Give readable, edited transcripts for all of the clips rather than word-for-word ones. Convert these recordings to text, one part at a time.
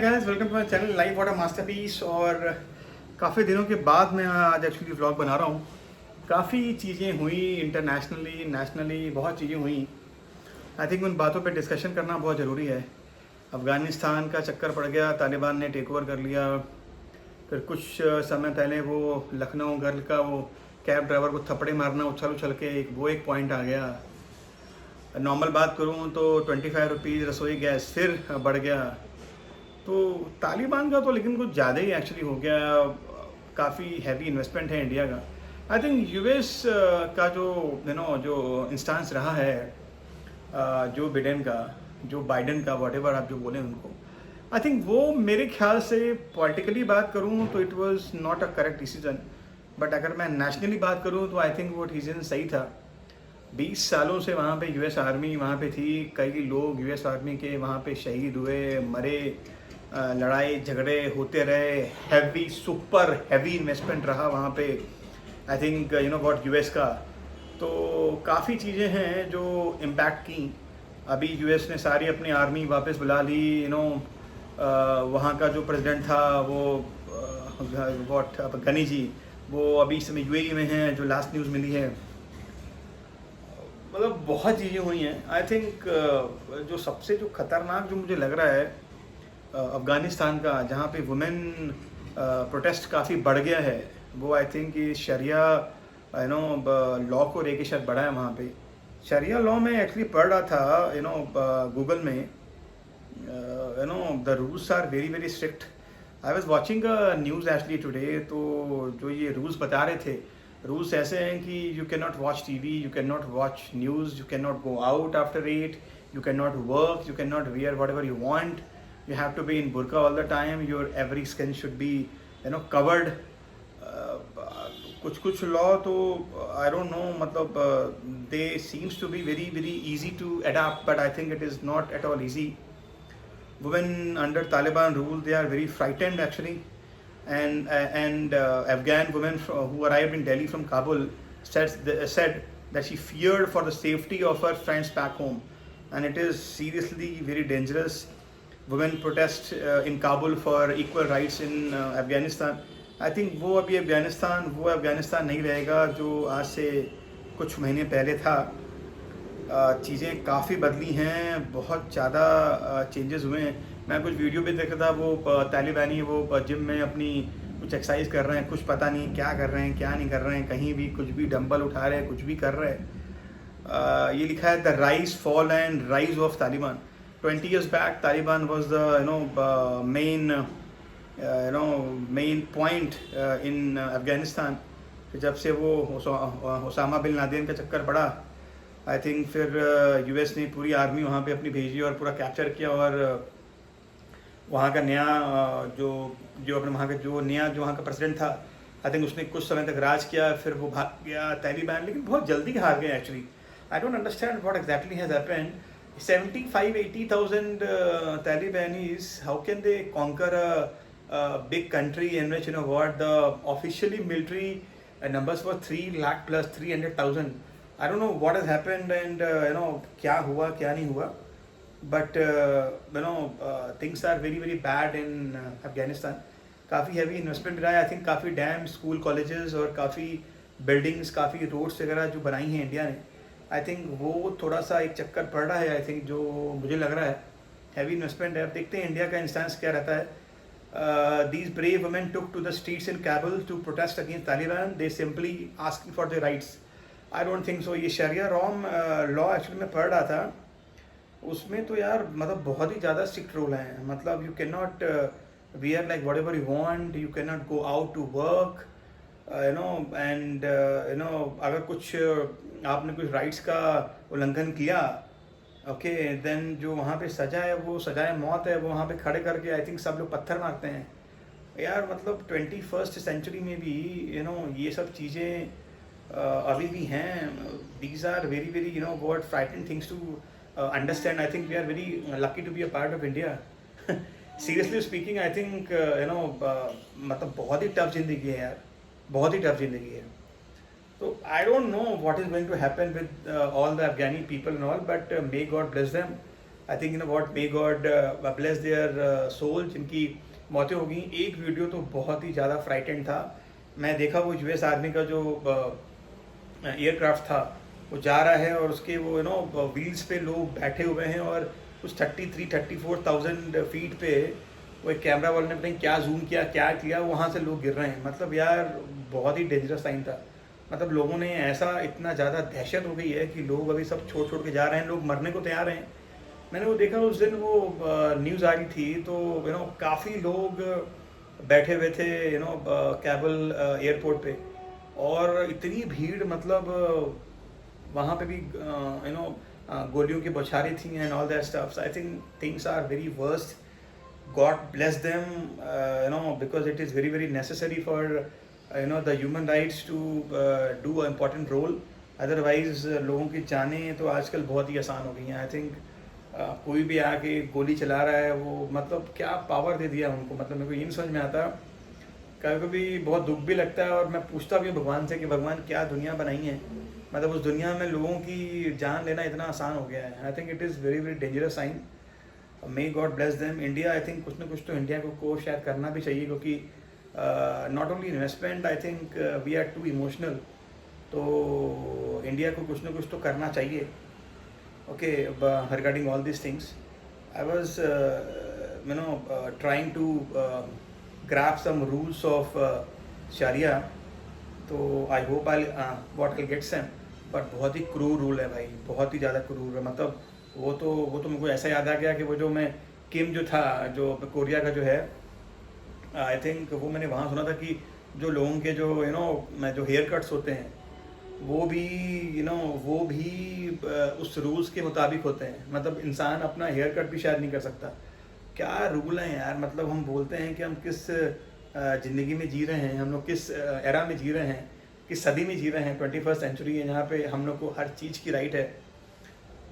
Guys welcome to my channel life what a masterpiece. और काफ़ी दिनों के बाद मैं आज एक्चुअली व्लॉग बना रहा हूँ। काफ़ी चीज़ें हुई इंटरनेशनली नेशनली, बहुत चीज़ें हुई। आई थिंक उन बातों पे डिस्कशन करना बहुत ज़रूरी है। अफ़गानिस्तान का चक्कर पड़ गया, तालिबान ने टेक ओवर कर लिया। फिर कुछ समय पहले वो लखनऊ गर्ल का वो कैब ड्राइवर को थप्पड़े मारना उछल उछल के एक पॉइंट आ गया। नॉर्मल बात करूँ तो 25 रुपीज़ रसोई गैस फिर बढ़ गया। तो तालिबान का तो लेकिन कुछ ज़्यादा ही एक्चुअली हो गया। काफ़ी हैवी इन्वेस्टमेंट है इंडिया का। आई थिंक यूएस का जो जो इंस्टांस रहा है, जो बिडेन का, जो बाइडन का, वॉट आप जो बोलें उनको, आई थिंक वो मेरे ख्याल से पॉलिटिकली बात करूँ तो it was not a correct decision. But अगर मैं नेशनली बात करूँ तो आई थिंक वो डिसीजन सही था। 20 सालों से वहाँ पे यूएस आर्मी वहाँ पे थी। कई लोग यूएस आर्मी के वहाँ पे शहीद हुए, मरे, लड़ाई झगड़े होते रहे। हैवी, सुपर हैवी इन्वेस्टमेंट रहा वहाँ पे। आई थिंक व्हाट यूएस का। तो काफ़ी चीज़ें हैं जो इम्पैक्ट की। अभी यूएस ने सारी अपनी आर्मी वापस बुला ली। वहाँ का जो प्रेसिडेंट था वो व्हाट गनी जी, वो अभी इस समय यूएई में हैं, जो लास्ट न्यूज़ मिली है। मतलब बहुत चीज़ें हुई हैं। आई थिंक जो सबसे जो खतरनाक जो मुझे लग रहा है अफ़गानिस्तान का, जहाँ पे वुमेन प्रोटेस्ट काफ़ी बढ़ गया है, वो आई थिंक ये शरिया लॉ को लेके शायद बढ़ा है वहाँ पे। शरिया लॉ में एक्चुअली पढ़ रहा था गूगल में, the rules are very very strict. I was watching news actually today. तो जो ये रूल्स बता रहे थे, रूल्स ऐसे हैं कि you can not watch TV, you can not watch news, you can not go out after 8, you cannot work, you cannot wear whatever you want, you have to be in burqa all the time, your every skin should be covered. कुछ law तो I don't know, मतलब they seems to be very very easy to adapt, but I think it is not at all easy. Women under Taliban rule, they are very frightened actually. And Afghan women who arrived in Delhi from Kabul said that she feared for the safety of her friends back home, and it is seriously very dangerous. Women protest in Kabul for equal rights in Afghanistan. I think वो अफगानिस्तान नहीं रहेगा जो आज से कुछ महीने पहले था। चीज़ें काफ़ी बदली हैं, बहुत ज़्यादा चेंजेस हुए हैं। मैं कुछ वीडियो भी देख रहा था, वो तालिबानी वो जिम में अपनी कुछ एक्सरसाइज कर रहे हैं, कुछ पता नहीं क्या कर रहे हैं क्या नहीं कर रहे हैं, कहीं भी कुछ भी डंबल उठा रहे हैं, कुछ भी कर रहे हैं। ये लिखा है the rise fall and rise of Taliban. 20 years back Taliban was the main point in Afghanistan. जब से वो ओसामा बिन लादेन का चक्कर पड़ा, आई थिंक फिर यूएस ने पूरी आर्मी वहाँ पे अपनी भेजी और पूरा कैप्चर किया। और वहाँ का नया जो जो अपने वहाँ का जो वहाँ का प्रेसिडेंट था, आई थिंक उसने कुछ समय तक राज किया, फिर वो भाग गया तालिबान, लेकिन बहुत जल्दी हार गए actually. I don't understand what exactly has happened. 75-80,000 Talibanis, how can they conquer a big country in which what the officially military numbers were 3 lakh plus 300,000. I don't know what has happened and क्या हुआ क्या नहीं हुआ, but things are very very bad in Afghanistan. काफ़ी heavy investment रहा है। I think काफ़ी dam, school, colleges और काफ़ी बिल्डिंग्स, काफ़ी रोड्स वगैरह जो बनाई हैं इंडिया ने, आई थिंक वो थोड़ा सा एक चक्कर पड़ रहा है। आई थिंक जो मुझे लग रहा है हैवी इन्वेस्टमेंट है। अब देखते हैं इंडिया का इंस्टेंस क्या रहता है। These brave women took to the streets in Kabul to protest against Taliban. They simply asking for their rights. I don't think so. ये शरिया लॉ एक्चुअली मैं पढ़ रहा था, उसमें तो यार मतलब बहुत ही ज़्यादा स्ट्रिक्ट रूल हैं। मतलब you can not wear like whatever you want, you cannot go out to work, and अगर कुछ आपने कुछ राइट्स का उल्लंघन किया, ओके, देन जो वहाँ पे सज़ा है वो सज़ाए मौत है। वो वहाँ पे खड़े करके आई थिंक सब लोग पत्थर मारते हैं यार। मतलब 21st सेंचुरी में भी ये सब चीज़ें अभी भी हैं। These are very very what frightening things to understand. I think we are very lucky to be a part of India. Seriously speaking, I think मतलब बहुत ही टफ जिंदगी है यार, बहुत ही टफ जिंदगी है। So I don't know what is going to happen with all the Afghani people and all, but may God bless them. I think what may God bless their soul, जिनकी मौतें हो गई। एक वीडियो तो बहुत ही ज़्यादा फ्राइटेंड था, मैं देखा वो यूएस आर्मी का जो एयरक्राफ्ट था वो जा रहा है और उसके वो व्हील्स पे लोग बैठे हुए हैं और कुछ 33-34,000 फीट पे वो एक कैमरा वाले ने पता नहीं क्या जूम किया क्या किया, वहाँ से लोग गिर रहे हैं। मतलब यार बहुत ही डेंजरस साइन था। मतलब लोगों ने ऐसा इतना ज़्यादा दहशत हो गई है कि लोग अभी सब छोड़ छोड़ के जा रहे हैं, लोग मरने को तैयार हैं। मैंने वो देखा उस दिन वो न्यूज़ आ रही थी तो काफ़ी लोग बैठे हुए थे कैबल एयरपोर्ट पे, और इतनी भीड़, मतलब वहाँ पे भी गोलियों की बौछारें थी and all that stuffs. I think things are very worst. God bless them, because it is very very necessary for the human rights to do an important role. Otherwise लोगों की जानें तो आजकल बहुत ही आसान हो गई हैं। आई थिंक कोई भी आके गोली चला रहा है, वो मतलब क्या पावर दे दिया उनको, मतलब मेरे को ये नहीं समझ में आता। कभी कभी बहुत दुख भी लगता है और मैं पूछता भी हूँ भगवान से कि भगवान क्या दुनिया बनाई है, मतलब उस दुनिया में लोगों की जान लेना इतना आसान हो गया है। I think it is very very dangerous sign. May God bless them. India I think कुछ ना कुछ तो इंडिया को शायद करना भी चाहिए, क्योंकि not only investment, I think we are too emotional. तो इंडिया को कुछ ना कुछ तो करना चाहिए। Okay, regarding all this things I was trying to graph some rules of शरिया, तो I hope I what will get some, but बहुत ही क्रूर रूल है भाई, बहुत ही ज़्यादा क्रूर है। मतलब वो तो मेरे को ऐसा याद आ गया कि वो जो मैं किम जो था, जो कोरिया का जो है, आई थिंक वो मैंने वहाँ सुना था कि जो लोगों के जो जो हेयर कट्स होते हैं वो भी उस रूल्स के मुताबिक होते हैं। मतलब इंसान अपना हेयर कट भी शायद नहीं कर सकता। क्या रूल हैं यार। मतलब हम बोलते हैं कि हम किस ज़िंदगी में जी रहे हैं, हम लोग किस एरा में जी रहे हैं, किस सदी में जी रहे हैं। 21st सेंचुरी है जहाँ पे हम लोग को हर चीज़ की राइट है,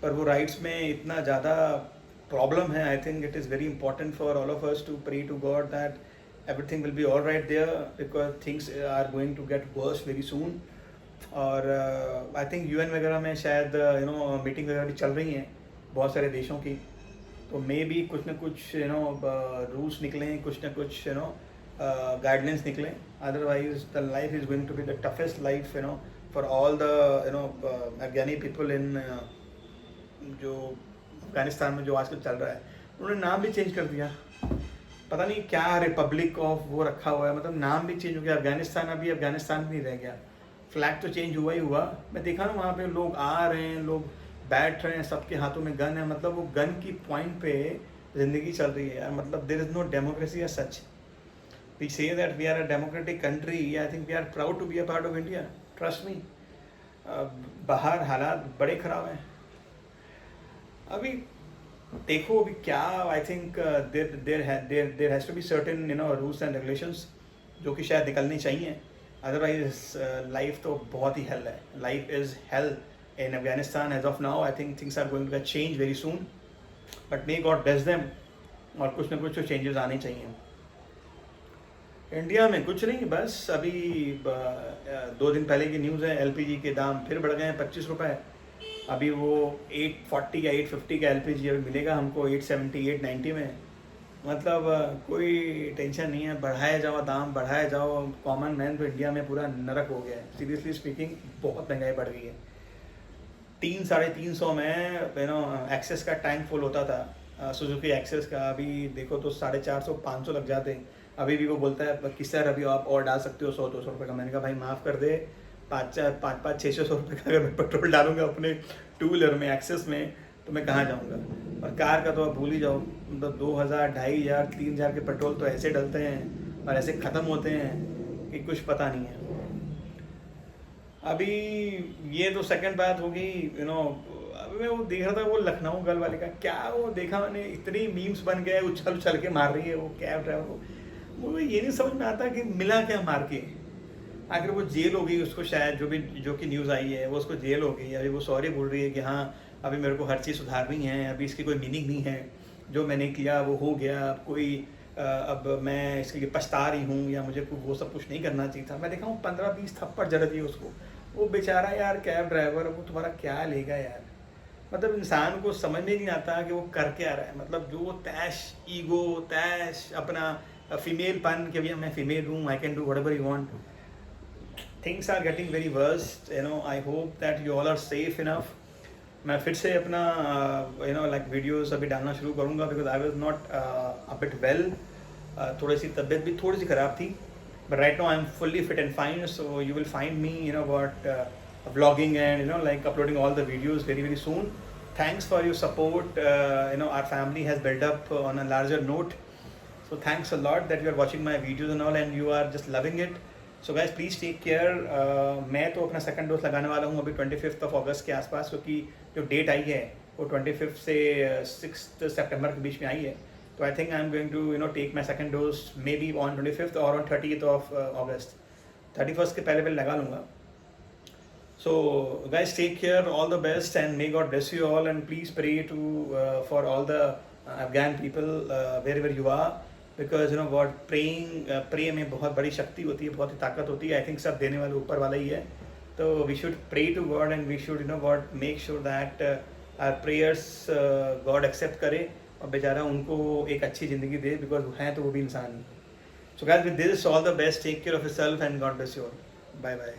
पर वो राइट्स में इतना ज़्यादा प्रॉब्लम है। I think it is very important for all of us to pray to God that everything will be all right there, because things are going to get worse very soon. और I think UN वगैरह में शायद meeting वगैरह भी चल रही हैं बहुत सारे देशों की, तो मे बी कुछ ना कुछ रूल्स निकलें, कुछ ना कुछ गाइडलाइंस निकलें। Otherwise the life is going to be the toughest life for all the Afghani people in जो अफगानिस्तान में जो आजकल चल रहा है। उन्होंने नाम भी चेंज कर दिया, पता नहीं क्या रिपब्लिक ऑफ वो रखा हुआ है, मतलब नाम भी चेंज हो गया। अफगानिस्तान अभी अफगानिस्तान भी नहीं रह गया। फ्लैग तो चेंज हुआ ही हुआ। मैं देखा ना वहाँ पे लोग आ रहे हैं, लोग बैठ रहे हैं, सबके हाथों में गन है। मतलब वो गन की पॉइंट पे ज़िंदगी चल रही है यार। मतलब there is no democracy as such. We say that we are a democratic country. I think we are proud to be a part of India, trust me. बाहर हालात बड़े ख़राब हैं। अभी देखो अभी क्या, I think there has to be certain rules and regulations जो कि शायद निकलनी चाहिए। अदरवाइज लाइफ तो बहुत ही हेल है। Life is hell in Afghanistan as of now. I think things are going to get change very soon, but may God bless them. और कुछ ना कुछ तो चेंजेस आने चाहिए। इंडिया में कुछ नहीं, बस अभी 2 दिन पहले की न्यूज़ है, एलपीजी के दाम फिर बढ़ गए हैं 25 रुपये। अभी वो 840 या 850 का एलपीजी अभी मिलेगा हमको 870 890 में। मतलब कोई टेंशन नहीं है, बढ़ाया जाओ दाम, बढ़ाया जाओ। कॉमन मैन तो इंडिया में पूरा नरक हो गया है। सीरियसली स्पीकिंग बहुत महंगाई बढ़ गई है। 300-350 में एक्सेस का टैंक फुल होता था, सुजुकी एक्सेस का। अभी देखो तो 450-500 लग जाते हैं। अभी भी वो बोलता है कि सर अभी आप और डाल सकते हो 100-200 रुपये का। मैंने कहा भाई माफ़ कर दे, 500-600 रुपये का अगर मैं पेट्रोल डालूंगा अपने 2 व्हीलर में एक्सेस में तो मैं कहाँ जाऊँगा। और कार का तो आप भूल ही जाओ। मतलब 2000, 2500, 3000 के पेट्रोल तो ऐसे डलते हैं और ऐसे ख़त्म होते हैं कि कुछ पता नहीं है। अभी ये तो सेकंड बात होगी। अभी मैं वो देख रहा था वो लखनऊ गर्ल वाले का, क्या वो देखा मैंने, इतनी मीम्स बन गए, उछल उछल के मार रही है वो कैब ड्राइवर को। मुझे ये नहीं समझ में आता कि मिला क्या मार के। आखिर वो जेल हो गई उसको, शायद जो कि न्यूज़ आई है वो उसको जेल हो गई। अभी वो सॉरी बोल रही है कि हाँ अभी मेरे को हर चीज़ सुधारनी है, अभी इसकी कोई मीनिंग नहीं है, जो मैंने किया वो हो गया, अब मैं इसके लिए पछता रही हूँ, या मुझे वो सब कुछ नहीं करना चाहिए था। मैं देखा हूँ 15-20 थप्पड़ जड़ दिए उसको। वो बेचारा यार कैब ड्राइवर, वो तुम्हारा क्या लेगा यार। मतलब इंसान को समझ में नहीं आता कि वो कर क्या रहा है, मतलब जो तैश ईगो तैश अपना फीमेल पन कि भैया मैं फीमेल हूँ, I can do whatever you want. Things are getting very worst, you know. I hope that you all are safe enough. मैं फिर से अपना यू नो लाइक वीडियोस अभी डालना शुरू करूँगा because I was not a bit well. थोड़ी सी तबीयत भी थोड़ी सी ख़राब थी, but right now I'm fully fit and fine, so you will find me, you know what, vlogging and, you know, like uploading all the videos very very soon. Thanks for your support. You know, our family has built up on a larger note, so thanks a lot that you are watching my videos and all and you are just loving it. So guys, please take care. मैं तो अपना second dose लगाने वाला हूँ अभी 25th of August के आसपास, क्योंकि जो डेट आई है वो 25th से 6th September के बीच में आई है. So I think I'm going to, you know, take my second dose maybe on 25th or on 30th of August. 31st के पहले लगा लूँगा. So guys, take care, all the best and may God bless you all, and please pray to for all the Afghan people wherever you are, because you know what, pray में बहुत बड़ी शक्ति होती है, बहुत ही ताकत होती है. I think सब देने वाले ऊपर वाला ही है. तो we should pray to God and we should, you know what, make sure that our prayers God accept करे और बेचारा उनको एक अच्छी ज़िंदगी दे, बिकॉज हैं तो वो भी इंसान. So guys, with this all the best, take care of yourself and God bless you all. Bye bye.